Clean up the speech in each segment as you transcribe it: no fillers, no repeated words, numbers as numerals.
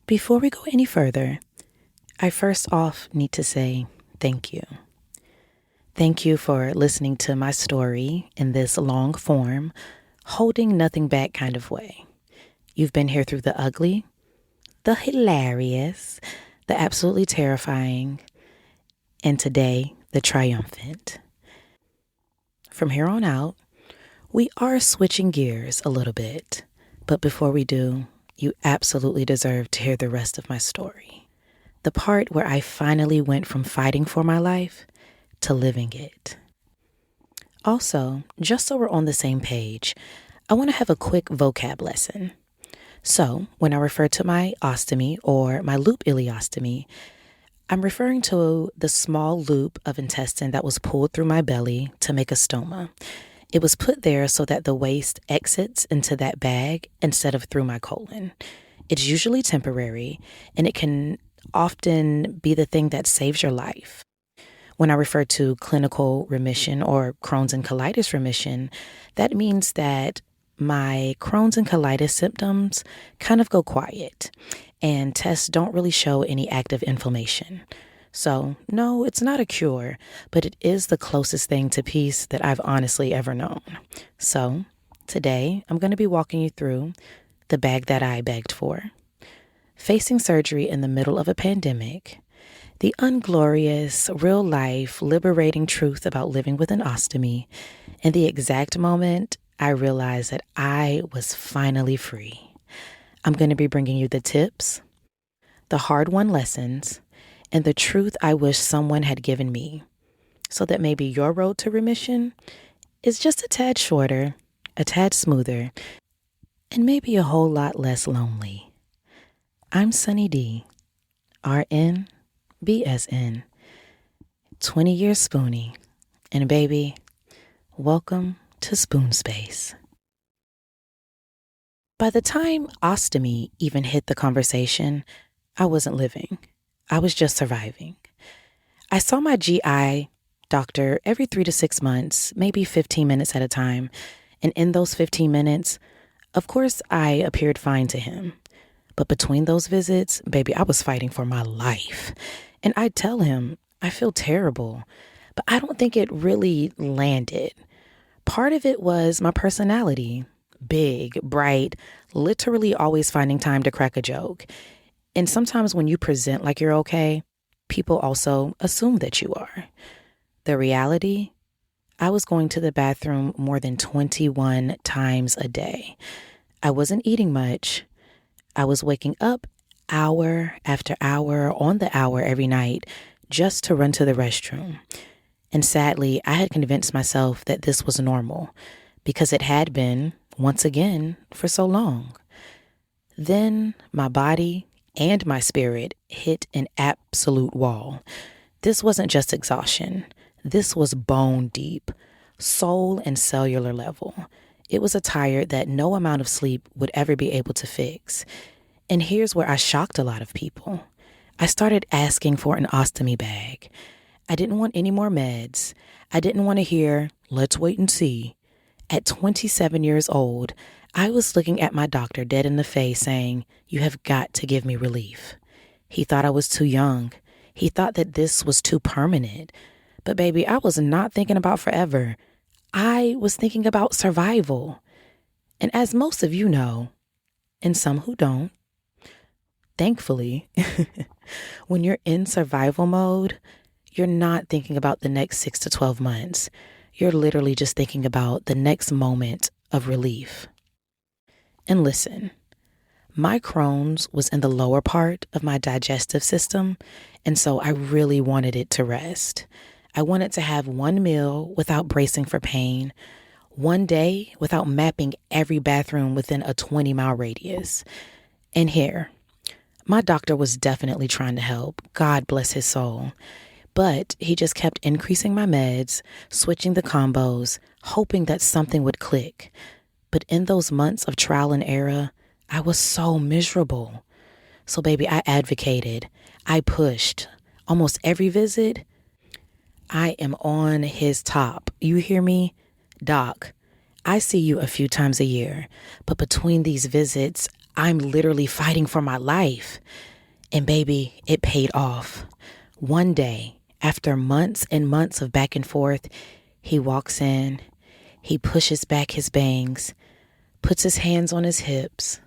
Before we go any further, I first off need to say thank you. Thank you for listening to my story in this long form, holding nothing back kind of way. You've been here through the ugly, the hilarious, the absolutely terrifying, and today, the triumphant. From here on out, we are switching gears a little bit, but before we do, you absolutely deserve to hear the rest of my story. The part where I finally went from fighting for my life to living it. Also, just so we're on the same page, I want to have a quick vocab lesson. So, when I refer to my ostomy or my loop ileostomy, I'm referring to the small loop of intestine that was pulled through my belly to make a stoma. It was put there so that the waste exits into that bag instead of through my colon. It's usually temporary, and it can often be the thing that saves your life. When I refer to clinical remission or Crohn's and colitis remission, that means that my Crohn's and colitis symptoms kind of go quiet, and tests don't really show any active inflammation. So, no, it's not a cure, but it is the closest thing to peace that I've honestly ever known. So, today, I'm going to be walking you through the bag that I begged for, facing surgery in the middle of a pandemic, the unglorious, real-life, liberating truth about living with an ostomy, and the exact moment I realized that I was finally free. I'm going to be bringing you the tips, the hard-won lessons, and the truth I wish someone had given me, so that maybe your road to remission is just a tad shorter, a tad smoother, and maybe a whole lot less lonely. I'm Sunny D, RN, BSN, 20 years spoonie, and baby, welcome to Spoon Space. By the time ostomy even hit the conversation, I wasn't living. I was just surviving. I saw my GI doctor every 3 to 6 months, maybe 15 minutes at a time. And in those 15 minutes, of course, I appeared fine to him. But between those visits, baby, I was fighting for my life. And I'd tell him, I feel terrible, but I don't think it really landed. Part of it was my personality. Big, bright, literally always finding time to crack a joke. And sometimes when you present like you're okay, people also assume that you are. The reality, I was going to the bathroom more than 21 times a day. I wasn't eating much. I was waking up hour after hour on the hour every night just to run to the restroom. And sadly, I had convinced myself that this was normal because it had been, once again, for so long. Then my body and my spirit hit an absolute wall. This wasn't just exhaustion. This was bone deep, soul and cellular level. It was a tired that no amount of sleep would ever be able to fix. And here's where I shocked a lot of people. I started asking for an ostomy bag. I didn't want any more meds. I didn't want to hear, let's wait and see. At 27 years old, I was looking at my doctor dead in the face saying, you have got to give me relief. He thought I was too young. He thought that this was too permanent. But baby, I was not thinking about forever. I was thinking about survival. And as most of you know, and some who don't, thankfully, when you're in survival mode, you're not thinking about the next 6 to 12 months. You're literally just thinking about the next moment of relief. And listen, my Crohn's was in the lower part of my digestive system, and so I really wanted it to rest. I wanted to have one meal without bracing for pain, one day without mapping every bathroom within a 20-mile radius. And here, my doctor was definitely trying to help, God bless his soul. But he just kept increasing my meds, switching the combos, hoping that something would click. But in those months of trial and error, I was so miserable. So baby, I advocated. I pushed. Almost every visit, I am on his top. You hear me? Doc, I see you a few times a year, but between these visits, I'm literally fighting for my life. And baby, it paid off. One day, after months and months of back and forth, he walks in, he pushes back his bangs, puts his hands on his hips,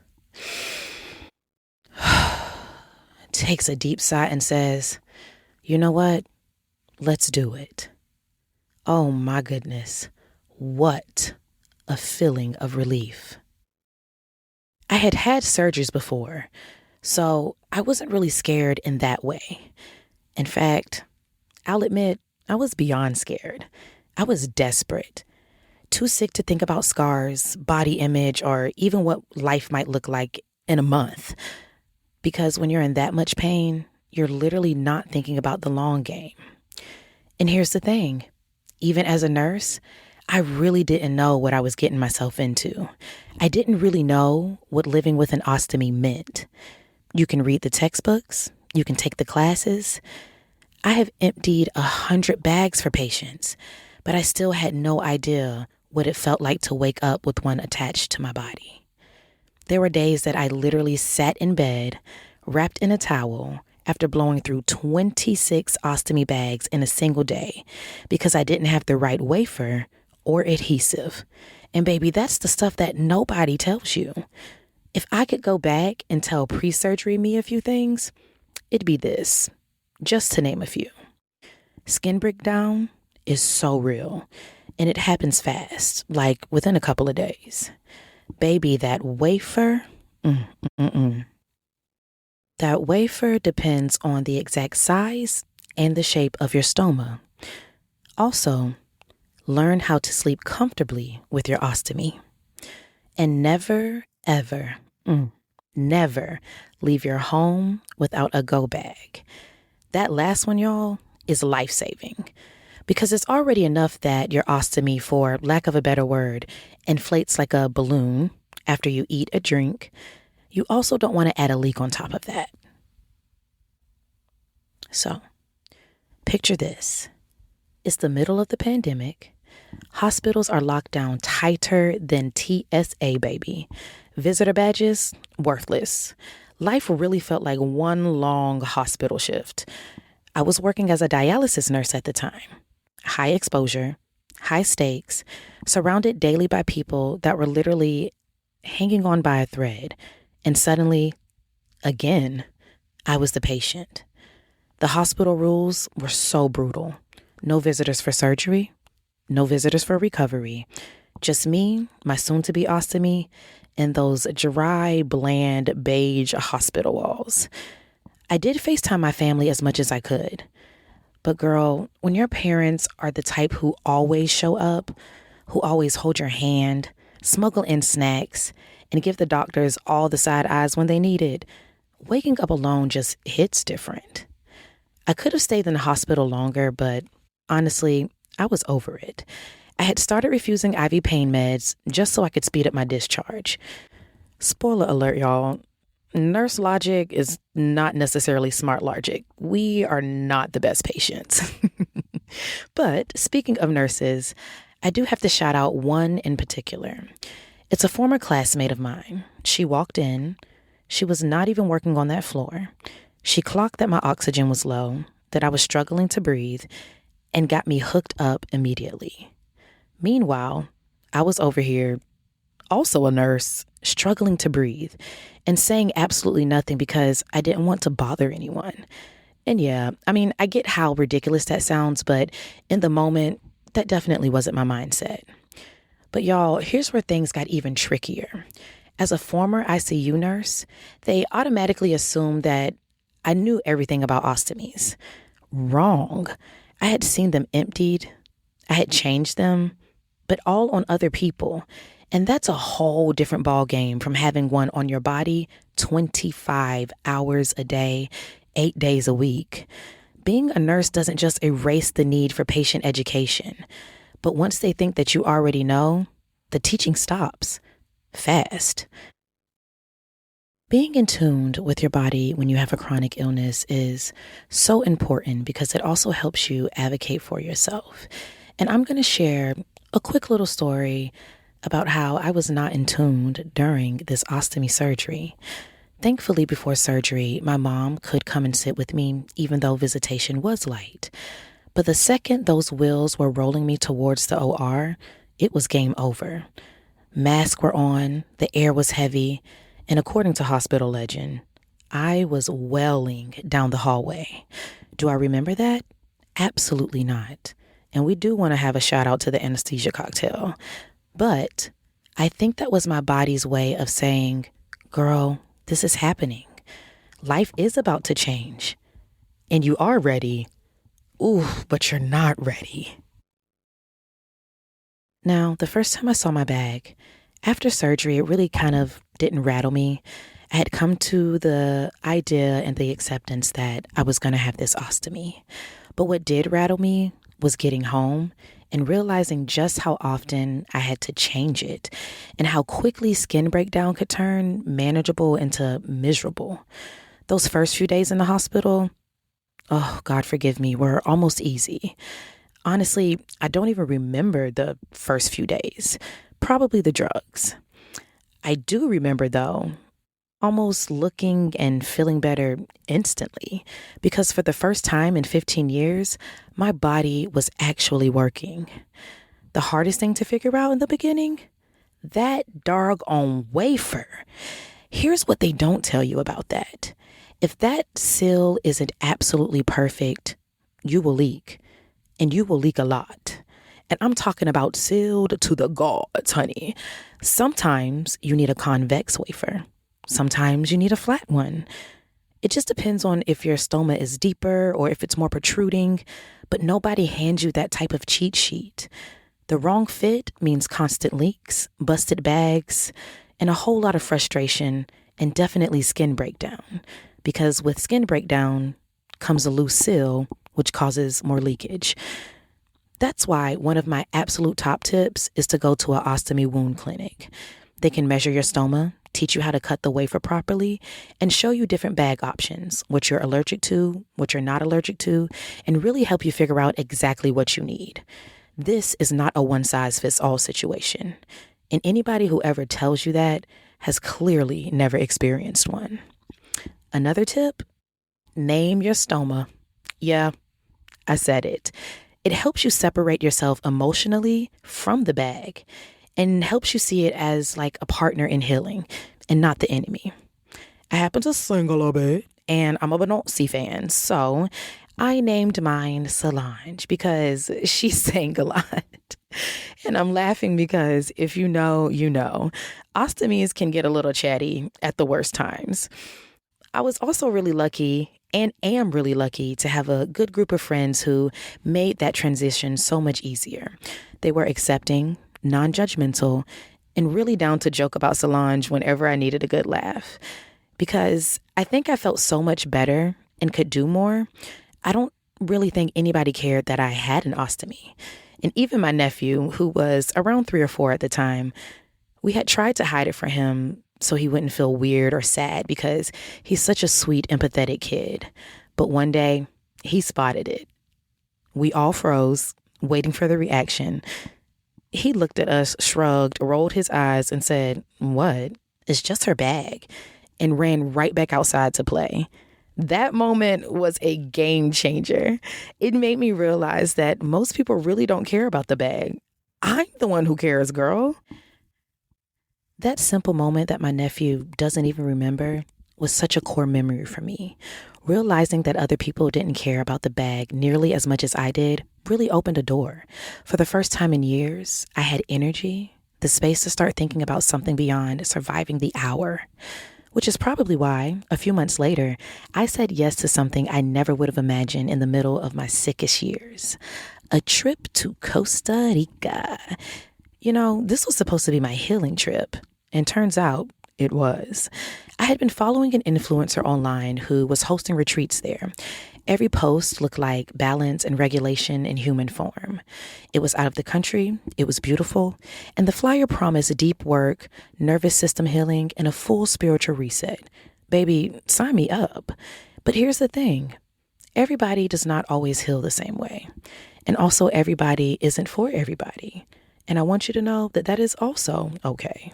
takes a deep sigh and says, "You know what? Let's do it." Oh my goodness. What a feeling of relief. I had had surgeries before, so I wasn't really scared in that way. In fact, I'll admit, I was beyond scared. I was desperate, too sick to think about scars, body image, or even what life might look like in a month. Because when you're in that much pain, you're literally not thinking about the long game. And here's the thing, even as a nurse, I really didn't know what I was getting myself into. I didn't really know what living with an ostomy meant. You can read the textbooks, you can take the classes. I have emptied 100 bags for patients, but I still had no idea what it felt like to wake up with one attached to my body. There were days that I literally sat in bed, wrapped in a towel, after blowing through 26 ostomy bags in a single day because I didn't have the right wafer or adhesive. And baby, that's the stuff that nobody tells you. If I could go back and tell pre-surgery me a few things, it'd be this, just to name a few. Skin breakdown is so real, and it happens fast, like within a couple of days. Baby, that wafer, that wafer depends on the exact size and the shape of your stoma. Also, learn how to sleep comfortably with your ostomy. And never, ever, never leave your home without a go bag. That last one, y'all, is life-saving. Because it's already enough that your ostomy, for lack of a better word, inflates like a balloon after you eat a drink. You also don't want to add a leak on top of that. So, picture this. It's the middle of the pandemic. Hospitals are locked down tighter than TSA, baby. Visitor badges, worthless. Life really felt like one long hospital shift. I was working as a dialysis nurse at the time. High exposure, high stakes, surrounded daily by people that were literally hanging on by a thread. And suddenly, again, I was the patient. The hospital rules were so brutal. No visitors for surgery, no visitors for recovery. Just me, my soon-to-be ostomy, and those dry, bland, beige hospital walls. I did FaceTime my family as much as I could. But girl, when your parents are the type who always show up, who always hold your hand, smuggle in snacks, and give the doctors all the side eyes when they need it, waking up alone just hits different. I could have stayed in the hospital longer, but honestly, I was over it. I had started refusing IV pain meds just so I could speed up my discharge. Spoiler alert, y'all. Nurse logic is not necessarily smart logic. We are not the best patients. But speaking of nurses, I do have to shout out one in particular. It's a former classmate of mine. She walked in. She was not even working on that floor. She clocked that my oxygen was low, that I was struggling to breathe, and got me hooked up immediately. Meanwhile, I was over here, also a nurse, struggling to breathe and saying absolutely nothing because I didn't want to bother anyone. And yeah, I mean, I get how ridiculous that sounds, but in the moment, that definitely wasn't my mindset. But y'all, here's where things got even trickier. As a former ICU nurse, they automatically assumed that I knew everything about ostomies. Wrong. I had seen them emptied. I had changed them, but all on other people. And that's a whole different ball game from having one on your body 25 hours a day, 8 days a week. Being a nurse doesn't just erase the need for patient education, but once they think that you already know, the teaching stops fast. Being in tune with your body when you have a chronic illness is so important because it also helps you advocate for yourself. And I'm going to share a quick little story about how I was not in tuned during this ostomy surgery. Thankfully, before surgery, my mom could come and sit with me, even though visitation was light. But the second those wheels were rolling me towards the OR, it was game over. Masks were on, the air was heavy, and according to hospital legend, I was wailing down the hallway. Do I remember that? Absolutely not. And we do want to have a shout out to the anesthesia cocktail. But I think that was my body's way of saying, girl, this is happening. Life is about to change. And you are ready. Ooh, but you're not ready. Now, the first time I saw my bag, after surgery, it really kind of didn't rattle me. I had come to the idea and the acceptance that I was going to have this ostomy. But what did rattle me was getting home and realizing just how often I had to change it and how quickly skin breakdown could turn manageable into miserable. Those first few days in the hospital, oh, God forgive me, were almost easy. Honestly, I don't even remember the first few days. Probably the drugs. I do remember, though, almost looking and feeling better instantly because for the first time in 15 years, my body was actually working. The hardest thing to figure out in the beginning? That doggone wafer. Here's what they don't tell you about that. If that seal isn't absolutely perfect, you will leak. And you will leak a lot. And I'm talking about sealed to the gods, honey. Sometimes you need a convex wafer. Sometimes you need a flat one. It just depends on if your stoma is deeper or if it's more protruding, but nobody hands you that type of cheat sheet. The wrong fit means constant leaks, busted bags, and a whole lot of frustration and definitely skin breakdown. Because with skin breakdown comes a loose seal, which causes more leakage. That's why one of my absolute top tips is to go to an ostomy wound clinic. They can measure your stoma, teach you how to cut the wafer properly, and show you different bag options, what you're allergic to, what you're not allergic to, and really help you figure out exactly what you need. This is not a one-size-fits-all situation. And anybody who ever tells you that has clearly never experienced one. Another tip, name your stoma. Yeah, I said it. It helps you separate yourself emotionally from the bag and helps you see it as like a partner in healing and not the enemy. I happen to sing a little bit and I'm a Beyoncé fan, so I named mine Solange because she sang a lot. And I'm laughing because if you know, you know. Ostomies can get a little chatty at the worst times. I was also really lucky and am really lucky to have a good group of friends who made that transition so much easier. They were accepting, non-judgmental, and really down to joke about Solange whenever I needed a good laugh. Because I think I felt so much better and could do more. I don't really think anybody cared that I had an ostomy. And even my nephew, who was around 3 or 4 at the time, we had tried to hide it from him so he wouldn't feel weird or sad because he's such a sweet, empathetic kid. But one day, he spotted it. We all froze, waiting for the reaction. He looked at us, shrugged, rolled his eyes, and said, "What? It's just her bag," and ran right back outside to play. That moment was a game changer. It made me realize that most people really don't care about the bag. I'm the one who cares, girl. That simple moment that my nephew doesn't even remember was such a core memory for me. Realizing that other people didn't care about the bag nearly as much as I did really opened a door. For the first time in years, I had energy, the space to start thinking about something beyond surviving the hour. Which is probably why, a few months later, I said yes to something I never would have imagined in the middle of my sickest years. A trip to Costa Rica. You know, this was supposed to be my healing trip, and turns out it was. I had been following an influencer online who was hosting retreats there. Every post looked like balance and regulation in human form. It was out of the country, it was beautiful, and the flyer promised deep work, nervous system healing, and a full spiritual reset. Baby, sign me up. But here's the thing. Everybody does not always heal the same way. And also everybody isn't for everybody. And I want you to know that that is also okay.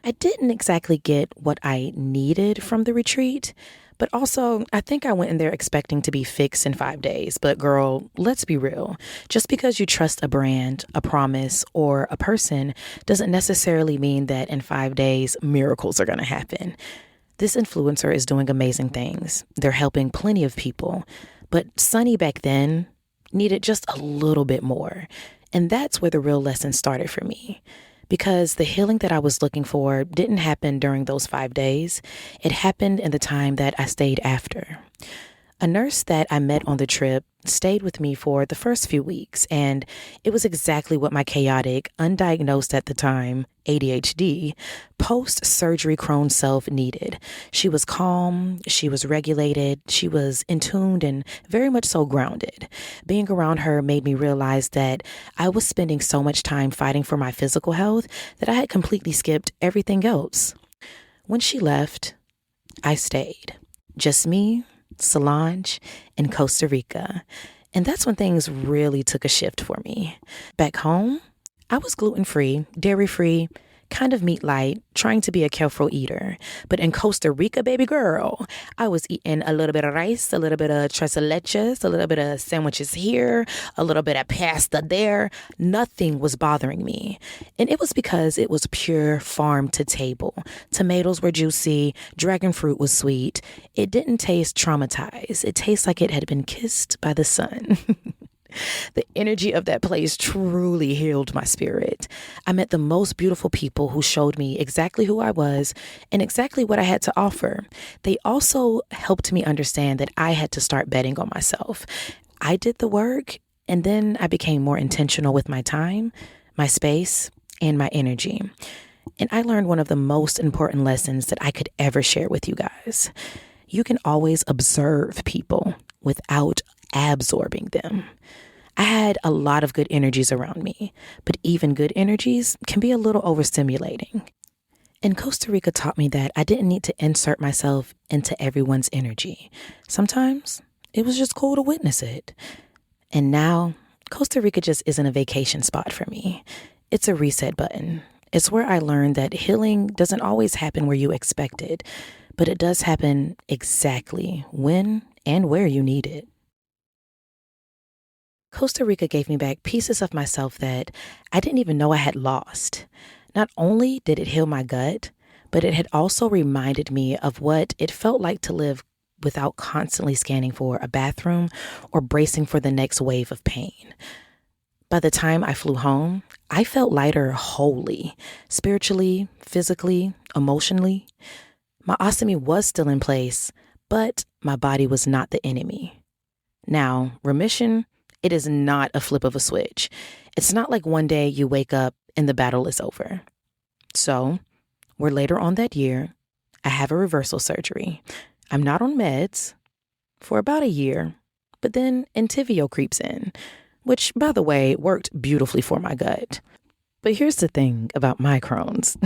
I didn't exactly get what I needed from the retreat, but also I think I went in there expecting to be fixed in 5 days. But girl, let's be real. Just because you trust a brand, a promise, or a person doesn't necessarily mean that in 5 days, miracles are going to happen. This influencer is doing amazing things. They're helping plenty of people. But Sunny back then needed just a little bit more. And that's where the real lesson started for me. Because the healing that I was looking for didn't happen during those 5 days. It happened in the time that I stayed after. A nurse that I met on the trip stayed with me for the first few weeks, and it was exactly what my chaotic, undiagnosed at the time, ADHD, post-surgery Crohn self needed. She was calm, she was regulated, she was in tuned and very much so grounded. Being around her made me realize that I was spending so much time fighting for my physical health that I had completely skipped everything else. When she left, I stayed. Just me, Solange, and Costa Rica. And that's when things really took a shift for me. Back home, I was gluten-free, dairy-free, kind of meat light, trying to be a careful eater. But in Costa Rica, baby girl, I was eating a little bit of rice, a little bit of tres leches, a little bit of sandwiches here, a little bit of pasta there. Nothing was bothering me. And it was because it was pure farm to table. Tomatoes were juicy, dragon fruit was sweet. It didn't taste traumatized. It tastes like it had been kissed by the sun. The energy of that place truly healed my spirit. I met the most beautiful people who showed me exactly who I was and exactly what I had to offer. They also helped me understand that I had to start betting on myself. I did the work, and then I became more intentional with my time, my space, and my energy. And I learned one of the most important lessons that I could ever share with you guys. You can always observe people without absorbing them. I had a lot of good energies around me, but even good energies can be a little overstimulating. And Costa Rica taught me that I didn't need to insert myself into everyone's energy. Sometimes it was just cool to witness it. And now Costa Rica just isn't a vacation spot for me. It's a reset button. It's where I learned that healing doesn't always happen where you expect it, but it does happen exactly when and where you need it. Costa Rica gave me back pieces of myself that I didn't even know I had lost. Not only did it heal my gut, but it had also reminded me of what it felt like to live without constantly scanning for a bathroom or bracing for the next wave of pain. By the time I flew home, I felt lighter wholly, spiritually, physically, emotionally. My ostomy was still in place, but my body was not the enemy. Now, remission, it is not a flip of a switch. It's not like one day you wake up and the battle is over. So, we're later on that year. I have a reversal surgery. I'm not on meds for about a year, but then Entyvio creeps in, which, by the way, worked beautifully for my gut. But here's the thing about my Crohn's.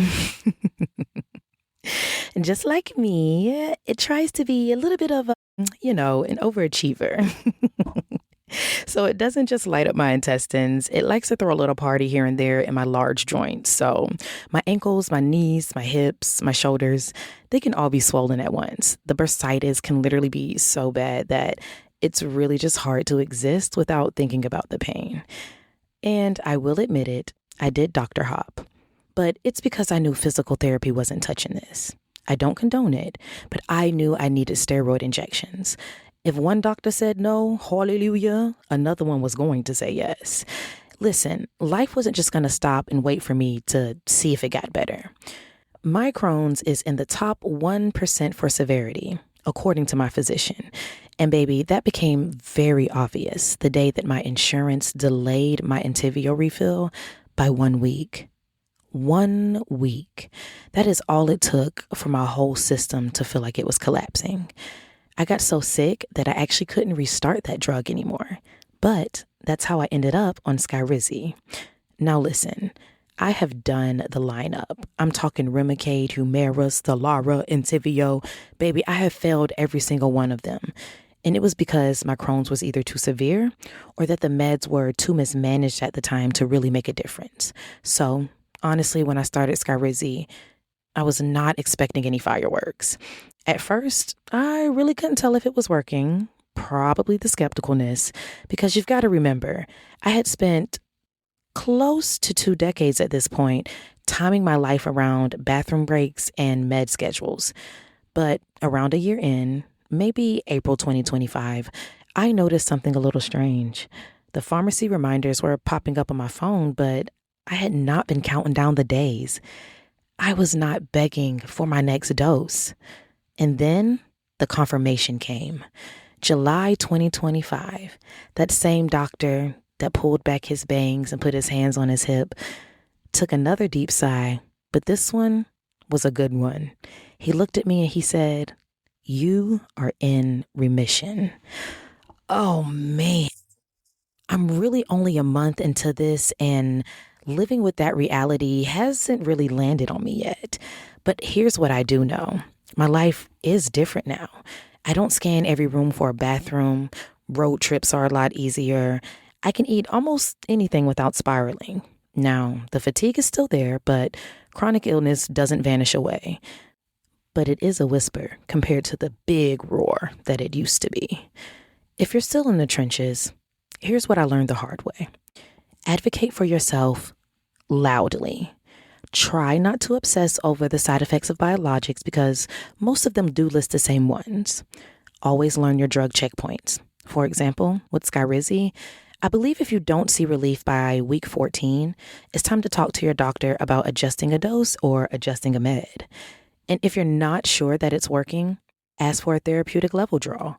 And just like me, it tries to be a little bit of an overachiever. So it doesn't just light up my intestines. It likes to throw a little party here and there in my large joints. So my ankles, my knees, my hips, my shoulders, they can all be swollen at once. The bursitis can literally be so bad that it's really just hard to exist without thinking about the pain. And I will admit it, I did Dr. Hop. But it's because I knew physical therapy wasn't touching this. I don't condone it, but I knew I needed steroid injections. If one doctor said no, hallelujah, another one was going to say yes. Listen, life wasn't just going to stop and wait for me to see if it got better. My Crohn's is in the top 1% for severity, according to my physician. And baby, that became very obvious the day that my insurance delayed my Entyvio refill by 1 week. 1 week. That is all it took for my whole system to feel like it was collapsing. I got so sick that I actually couldn't restart that drug anymore. But that's how I ended up on Skyrizi. Now listen, I have done the lineup. I'm talking Remicade, Humira, Stelara, Entyvio. Baby, I have failed every single one of them. And it was because my Crohn's was either too severe or that the meds were too mismanaged at the time to really make a difference. So honestly, when I started Skyrizi, I was not expecting any fireworks. At first, I really couldn't tell if it was working, probably the skepticalness, because you've got to remember, I had spent close to 2 decades at this point timing my life around bathroom breaks and med schedules. But around a year in, maybe April 2025, I noticed something a little strange. The pharmacy reminders were popping up on my phone, but I had not been counting down the days. I was not begging for my next dose. And then the confirmation came. July 2025, that same doctor that pulled back his bangs and put his hands on his hip took another deep sigh, but this one was a good one. He looked at me and he said, "You are in remission." Oh man, I'm really only a month into this, and living with that reality hasn't really landed on me yet. But here's what I do know. My life is different now. I don't scan every room for a bathroom. Road trips are a lot easier. I can eat almost anything without spiraling. Now, the fatigue is still there, but chronic illness doesn't vanish away. But it is a whisper compared to the big roar that it used to be. If you're still in the trenches, here's what I learned the hard way. Advocate for yourself loudly. Try not to obsess over the side effects of biologics because most of them do list the same ones. Always learn your drug checkpoints. For example, with Skyrizi, I believe if you don't see relief by week 14, it's time to talk to your doctor about adjusting a dose or adjusting a med. And if you're not sure that it's working, ask for a therapeutic level draw.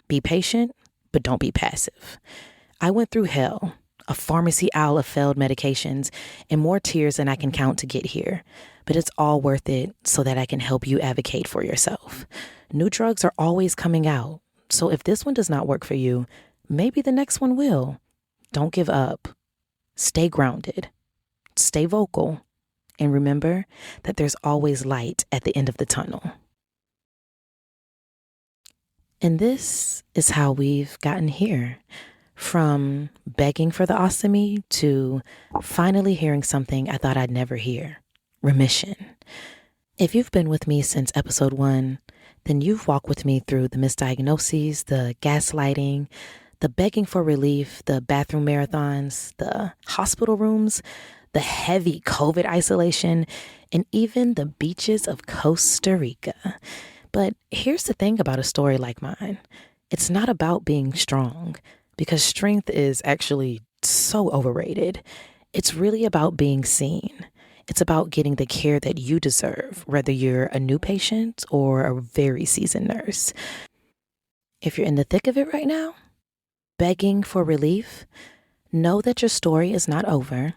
Be patient, but don't be passive. I went through hell, a pharmacy aisle of failed medications, and more tears than I can count to get here. But it's all worth it so that I can help you advocate for yourself. New drugs are always coming out. So if this one does not work for you, maybe the next one will. Don't give up. Stay grounded. Stay vocal. And remember that there's always light at the end of the tunnel. And this is how we've gotten here. From begging for the ostomy to finally hearing something I thought I'd never hear. Remission. If you've been with me since episode 1, then you've walked with me through the misdiagnoses, the gaslighting, the begging for relief, the bathroom marathons, the hospital rooms, the heavy COVID isolation, and even the beaches of Costa Rica. But here's the thing about a story like mine. It's not about being strong, because strength is actually so overrated. It's really about being seen. It's about getting the care that you deserve, whether you're a new patient or a very seasoned nurse. If you're in the thick of it right now, begging for relief, know that your story is not over.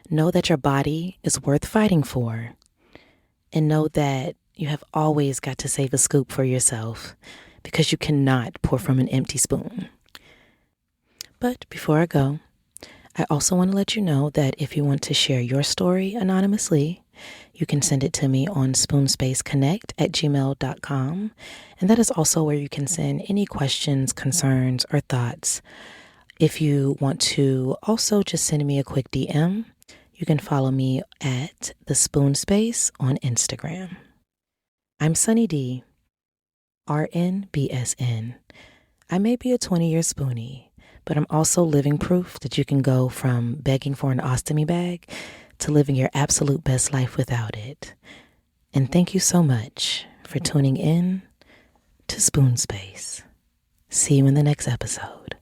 Know that your body is worth fighting for. And know that you have always got to save a scoop for yourself because you cannot pour from an empty spoon. But before I go, I also want to let you know that if you want to share your story anonymously, you can send it to me on spoonspaceconnect@gmail.com. And that is also where you can send any questions, concerns, or thoughts. If you want to also just send me a quick DM, you can follow me at The Spoon Space on Instagram. I'm Sunny D, RNBSN. I may be a 20-year spoonie, but I'm also living proof that you can go from begging for an ostomy bag to living your absolute best life without it. And thank you so much for tuning in to Spoon Space. See you in the next episode.